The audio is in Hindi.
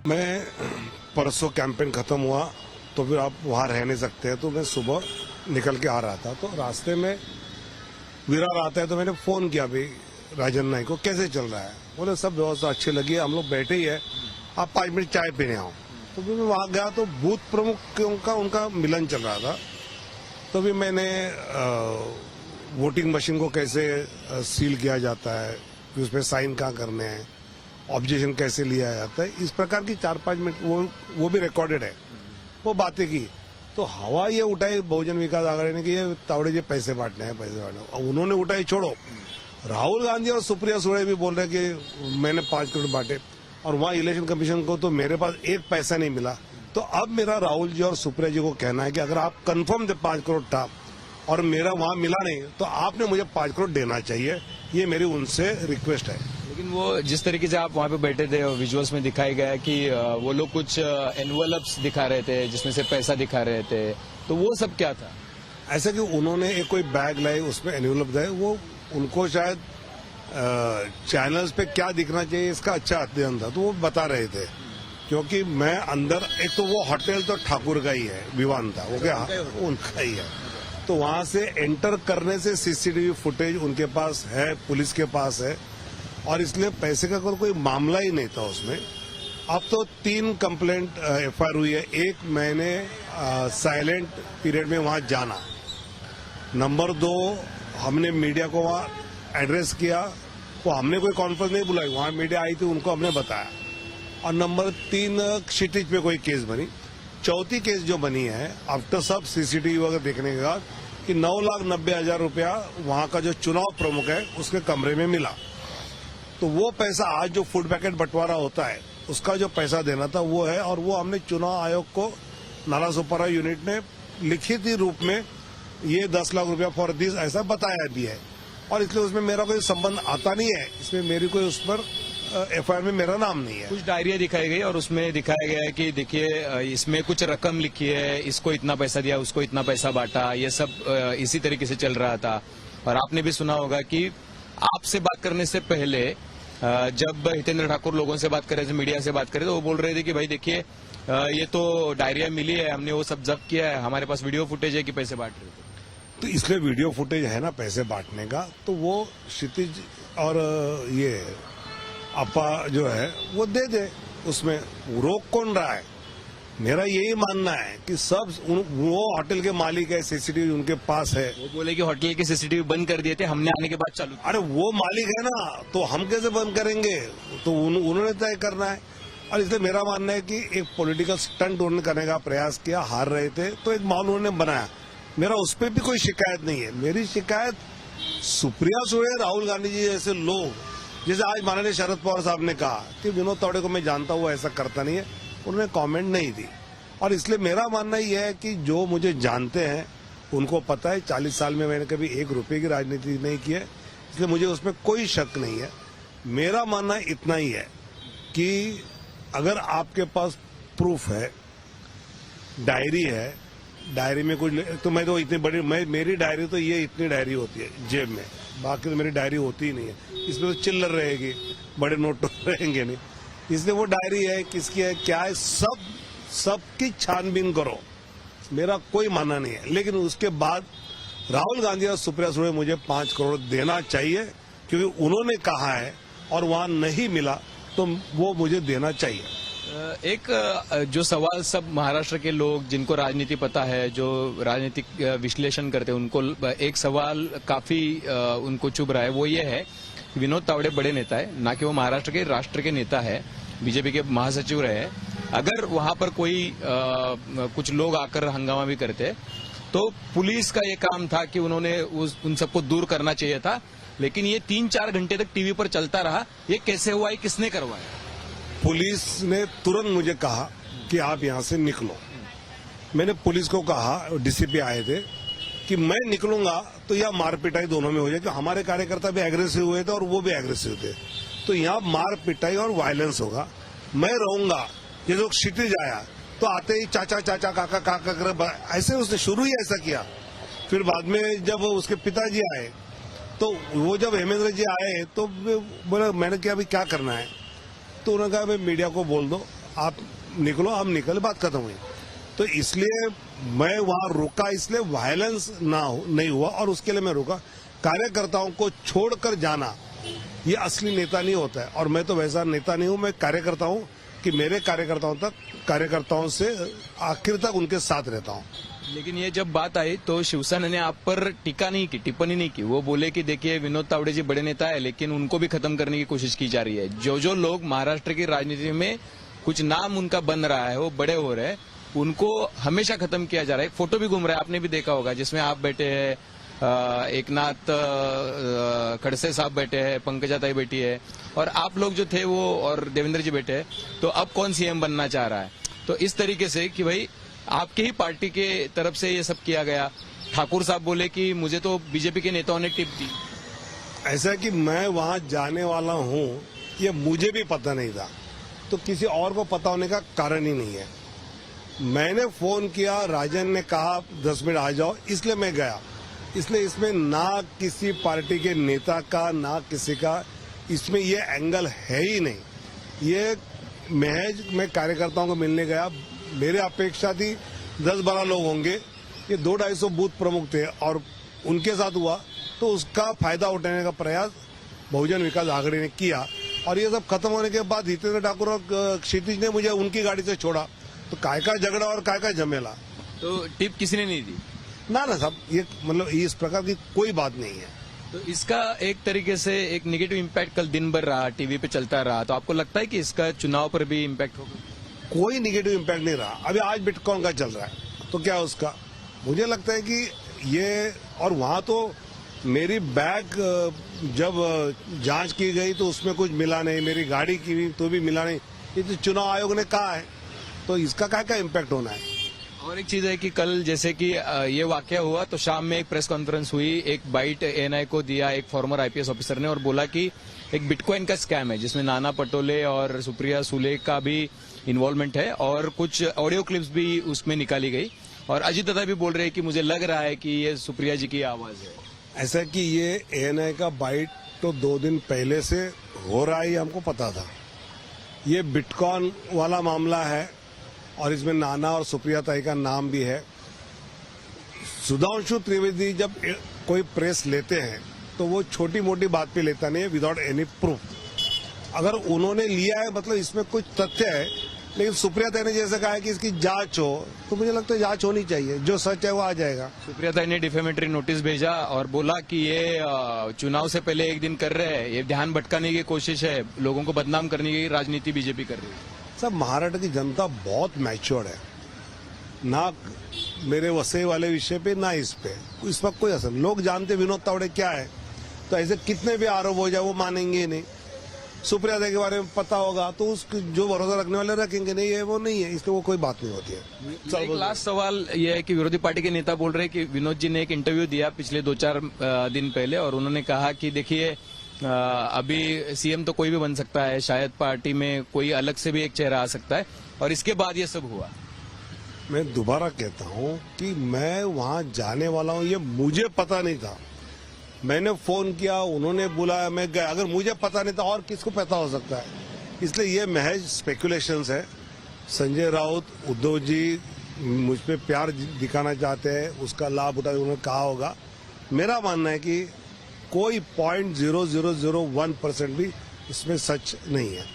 मैं परसों कैंपेन खत्म हुआ तो फिर आप वहाँ रह नहीं सकते हैं, तो मैं सुबह निकल के आ रहा था, तो रास्ते में विरार आता है, तो मैंने फोन किया भाई राजन नाइक को, कैसे चल रहा है। बोले सब व्यवस्था अच्छी लगी है, हम लोग बैठे ही है, आप 5 मिनट चाय पीने आओ। तो फिर मैं वहाँ गया तो बूथ प्रमुख का उनका मिलन चल रहा था। तो भी मैंने वोटिंग मशीन को कैसे सील किया जाता है, फिर उसमें साइन कहाँ करने हैं, ऑब्जेक्शन कैसे लिया जाता है, इस प्रकार की 4-5 मिनट वो भी रिकॉर्डेड है, वो बातें की। तो हवा ये उठाई बहुजन विकास आघाड़ी ने कि ये तावड़े जी पैसे बांटने हैं, पैसे बांटने हैं। उन्होंने उठाई, छोड़ो, राहुल गांधी और सुप्रिया सुळे भी बोल रहे कि मैंने 5 करोड़ बांटे, और वहाँ इलेक्शन कमीशन को तो मेरे पास 1 पैसा नहीं मिला। तो अब मेरा राहुल जी और सुप्रिया जी को कहना है कि अगर आप कंफर्म थे 5 करोड़ था और मेरा वहाँ मिला नहीं, तो आपने मुझे 5 करोड़ देना चाहिए, ये मेरी उनसे रिक्वेस्ट है। लेकिन वो जिस तरीके से आप वहाँ पे बैठे थे, विजुअल्स में दिखाई गया कि वो लोग कुछ एनवलप्स दिखा रहे थे जिसमें से पैसा दिखा रहे थे, तो वो सब क्या था? ऐसा कि उन्होंने एक कोई बैग लाई, उसमें एनवलप दिए, वो उनको शायद चैनल्स पे क्या दिखना चाहिए इसका अच्छा अध्ययन था, तो वो बता रहे थे। क्योंकि मैं अंदर, एक तो वो होटल तो ठाकुर का ही है, विवान था वो, क्या उनका ही है, तो वहां से एंटर करने से सीसीटीवी फुटेज उनके पास है, पुलिस के पास है, और इसलिए पैसे का कोई मामला ही नहीं था उसमें। अब तो 3 कंप्लेंट एफआईआर हुई है। एक, मैंने साइलेंट पीरियड में वहां जाना। नंबर 2, हमने मीडिया को वहां एड्रेस किया, वो हमने कोई कॉन्फ्रेंस नहीं बुलाई, वहां मीडिया आई थी, उनको हमने बताया। और नंबर 3, क्षितिज पे कोई केस बनी। चौथी केस जो बनी है आफ्टर सब सीसीटीवी वगैरह देखने के बाद, कि 9,90,000 रुपया वहां का जो चुनाव प्रमुख है उसके कमरे में मिला। तो वो पैसा आज जो फूड पैकेट बंटवारा होता है उसका जो पैसा देना था वो है, और वो हमने चुनाव आयोग को नालासोपारा यूनिट ने लिखित रूप में ये 10 लाख रुपया फॉर दिस ऐसा बताया भी है, और इसलिए उसमें मेरा कोई संबंध आता नहीं है, इसमें मेरी कोई उस पर एफआईआर में मेरा नाम नहीं है। कुछ डायरिया दिखाई गई और उसमें दिखाया गया है कि देखिए इसमें कुछ रकम लिखी है, इसको इतना पैसा दिया, उसको इतना पैसा बांटा, ये सब इसी तरीके से चल रहा था। और आपने भी सुना होगा कि आपसे बात करने से पहले जब हितेंद्र ठाकुर लोगों से बात कर रहे थे, मीडिया से बात कर रहे थे, वो बोल रहे थे कि भाई देखिए ये तो डायरिया मिली है, हमने वो सब जब्त किया है, हमारे पास वीडियो फुटेज है कि पैसे बांट रहे थे। तो इसलिए वीडियो फुटेज है ना पैसे बांटने का, तो वो क्षितिज और ये अपा जो है वो दे दे, उसमें रोक कौन रहा है। मेरा यही मानना है कि सब वो होटल के मालिक है, सीसीटीवी उनके पास है। वो बोले कि होटल के सीसीटीवी बंद कर दिए थे, हमने आने के बाद चालू। अरे वो मालिक है ना, तो हम कैसे बंद करेंगे, तो उन्होंने तय करना है। और इसलिए मेरा मानना है कि एक पॉलिटिकल स्टंट उन्होंने करने का प्रयास किया, हार रहे थे तो एक माहौल उन्होंने बनाया। मेरा उस पर भी कोई शिकायत नहीं है। मेरी शिकायत सुप्रिया सुळे, राहुल गांधी जी जैसे लोग, जैसे आज माननीय शरद पवार साहब ने कहा कि विनोद तावड़े को मैं जानता हूँ, ऐसा करता नहीं है, उन्होंने कमेंट नहीं दी। और इसलिए मेरा मानना यह है कि जो मुझे जानते हैं उनको पता है 40 साल में मैंने कभी 1 रुपये की राजनीति नहीं की है, इसलिए मुझे उसमें कोई शक नहीं है। मेरा मानना इतना ही है कि अगर आपके पास प्रूफ है, डायरी है, डायरी में कुछ, तो मैं तो इतनी बड़ी, मेरी डायरी तो ये इतनी डायरी होती है जेब में, बाकी तो मेरी डायरी होती ही नहीं है। इसमें तो चिल्लर रहेगी, बड़े नोट रहेंगे नहीं, इसलिए वो डायरी है, किसकी है, क्या है, सबकी छानबीन करो, मेरा कोई मानना नहीं है। लेकिन उसके बाद राहुल गांधी और सुप्रिया सुळे मुझे 5 करोड़ देना चाहिए, क्योंकि उन्होंने कहा है और वहां नहीं मिला तो वो मुझे देना चाहिए। एक जो सवाल सब महाराष्ट्र के लोग जिनको राजनीति पता है, जो राजनीतिक विश्लेषण करते हैं, उनको एक सवाल काफी उनको चुभ रहा है, वो ये है विनोद तावड़े बड़े नेता है, ना कि वो महाराष्ट्र के राष्ट्र के नेता है, बीजेपी के महासचिव रहे। अगर वहां पर कोई कुछ लोग आकर हंगामा भी करते तो पुलिस का ये काम था कि उन्होंने उन सबको दूर करना चाहिए था, लेकिन ये 3-4 घंटे तक टीवी पर चलता रहा। ये कैसे हुआ, ये किसने करवाया? पुलिस ने तुरंत मुझे कहा कि आप यहां से निकलो। मैंने पुलिस को कहा, डीसीपी आए थे, कि मैं निकलूंगा तो यह मार पिटाई दोनों में हो जाए, कि हमारे कार्यकर्ता भी एग्रेसिव हुए थे और वो भी एग्रेसिव थे, तो यहाँ मार पिटाई और वायलेंस होगा। मैं रहूंगा, ये लोग क्षितिज आया तो आते ही चाचा चाचा काका काका कर, ऐसे उसने शुरू ही ऐसा किया। फिर बाद में जब उसके पिताजी आए, तो वो जब हेमेंद्र जी आए तो बोला, मैंने क्या अभी क्या करना है, तो उन्होंने कहा भाई मीडिया को बोल दो, आप निकलो, हम निकले, बात खत्म हुई। तो इसलिए मैं वहां रुका, इसलिए वायलेंस नहीं हुआ, और उसके लिए मैं रुका। कार्यकर्ताओं को छोड़कर जाना ये असली नेता नहीं होता है, और मैं तो वैसा नेता नहीं हूं। मैं कार्यकर्ता हूं कि मेरे कार्यकर्ताओं से आखिर तक उनके साथ रहता हूं। लेकिन ये जब बात आई तो शिवसेना ने आप पर टीका नहीं की, टिप्पणी नहीं की। वो बोले कि देखिए विनोद तावड़े जी बड़े नेता है, लेकिन उनको भी खत्म करने की कोशिश की जा रही है। जो लोग महाराष्ट्र की राजनीति में कुछ नाम उनका बन रहा है, वो बड़े हो रहे हैं, उनको हमेशा खत्म किया जा रहा है। एक फोटो भी घूम रहा है, आपने भी देखा होगा, जिसमें आप बैठे हैं, एकनाथ खड़से साहब बैठे हैं, पंकजाताई बैठी है, और आप लोग जो थे वो, और देवेंद्र जी बैठे हैं। तो अब कौन सीएम बनना चाह रहा है? तो इस तरीके से कि भाई आपके ही पार्टी के तरफ से ये सब किया गया। ठाकुर साहब बोले कि मुझे तो बीजेपी के नेताओं ने टिप दी। ऐसा कि मैं वहां जाने वाला हूं ये मुझे भी पता नहीं था, तो किसी और को पता होने का कारण ही नहीं है। मैंने फोन किया, राजन ने कहा 10 मिनट आ जाओ, इसलिए मैं गया। इसलिए इसमें ना किसी पार्टी के नेता का, ना किसी का इसमें ये एंगल है ही नहीं। ये महज मैं कार्यकर्ताओं को मिलने गया। मेरे अपेक्षा थी 10-12 लोग होंगे, ये 200-250 बूथ प्रमुख थे, और उनके साथ हुआ तो उसका फायदा उठाने का प्रयास बहुजन विकास आघाड़ी ने किया। और ये सब खत्म होने के बाद हितेंद्र ठाकुर और क्षितिज ने मुझे उनकी गाड़ी से छोड़ा। तो काय का झगड़ा और काय का झमेला। तो टिप किसी ने नहीं दी ना साहब, ये मतलब इस प्रकार की कोई बात नहीं है। तो इसका एक तरीके से एक नेगेटिव इम्पैक्ट कल दिन भर रहा, टीवी पे चलता रहा। तो आपको लगता है कि इसका चुनाव पर भी इम्पैक्ट होगा? कोई नेगेटिव इम्पैक्ट नहीं रहा। अभी आज बिटकॉइन का चल रहा है, तो क्या उसका, मुझे लगता है कि ये, और वहां तो मेरी बैग जब जांच की गई तो उसमें कुछ मिला नहीं, मेरी गाड़ी की तो भी मिला नहीं। ये तो चुनाव आयोग ने कहा है, तो इसका क्या इम्पैक्ट होना है। और एक चीज है कि कल जैसे कि ये वाकया हुआ तो शाम में एक प्रेस कॉन्फ्रेंस हुई, एक बाइट एएनआई को दिया एक फॉर्मर आईपीएस ऑफिसर ने, और बोला कि एक बिटकॉइन का स्कैम है जिसमें नाना पटोले और सुप्रिया सुले का भी इन्वॉल्वमेंट है, और कुछ ऑडियो क्लिप्स भी उसमें निकाली गई। और अजीत दादा भी बोल रहे हैं कि मुझे लग रहा है कि ये सुप्रिया जी की आवाज है। ऐसा कि ये एएनआई का बाइट तो 2 दिन पहले से हो रहा है, हमको पता था। ये बिटकॉइन वाला मामला है, और इसमें नाना और सुप्रिया ताई का नाम भी है। सुधांशु त्रिवेदी जब कोई प्रेस लेते हैं तो वो छोटी मोटी बात पे लेता नहीं है, विदाउट एनी प्रूफ। अगर उन्होंने लिया है मतलब इसमें कुछ तथ्य है। लेकिन सुप्रिया ताई ने जैसे कहा है कि इसकी जांच हो, तो मुझे लगता है जांच होनी चाहिए, जो सच है वो आ जाएगा। सुप्रिया ताई ने डिफेमेटरी नोटिस भेजा और बोला कि ये चुनाव से पहले एक दिन कर रहे हैं, ये ध्यान भटकाने की कोशिश है, लोगों को बदनाम करने की राजनीति बीजेपी कर रही है। सब महाराष्ट्र की जनता बहुत मैच्योर्ड है, ना मेरे वसई वाले विषय पे ना इस पे, इस पर कोई असर। लोग जानते विनोद तावड़े क्या है, तो ऐसे कितने भी आरोप हो जाए वो मानेंगे नहीं। सुप्रिया ताई के बारे में पता होगा तो उसको जो भरोसा रखने वाले रखेंगे, नहीं है वो नहीं है, इसलिए वो कोई बात नहीं होती है। एक लास्ट सवाल यह है कि विरोधी पार्टी के नेता बोल रहे हैं कि विनोद जी ने एक इंटरव्यू दिया पिछले 2-4 दिन पहले, और उन्होंने कहा कि देखिए अभी सीएम तो कोई भी बन सकता है, शायद पार्टी में कोई अलग से भी एक चेहरा आ सकता है, और इसके बाद ये सब हुआ। मैं दोबारा कहता हूं कि मैं वहां जाने वाला हूं, ये मुझे पता नहीं था। मैंने फोन किया, उन्होंने बुलाया, मैं गया। अगर मुझे पता नहीं था और किसको पता हो सकता है? इसलिए ये महज स्पेकुलेशंस है। संजय राउत, उद्धव जी मुझ पे प्यार दिखाना चाहते हैं, उसका लाभ उठा उन्होंने कहा होगा। मेरा मानना है कि कोई 0.0001% भी इसमें सच नहीं है।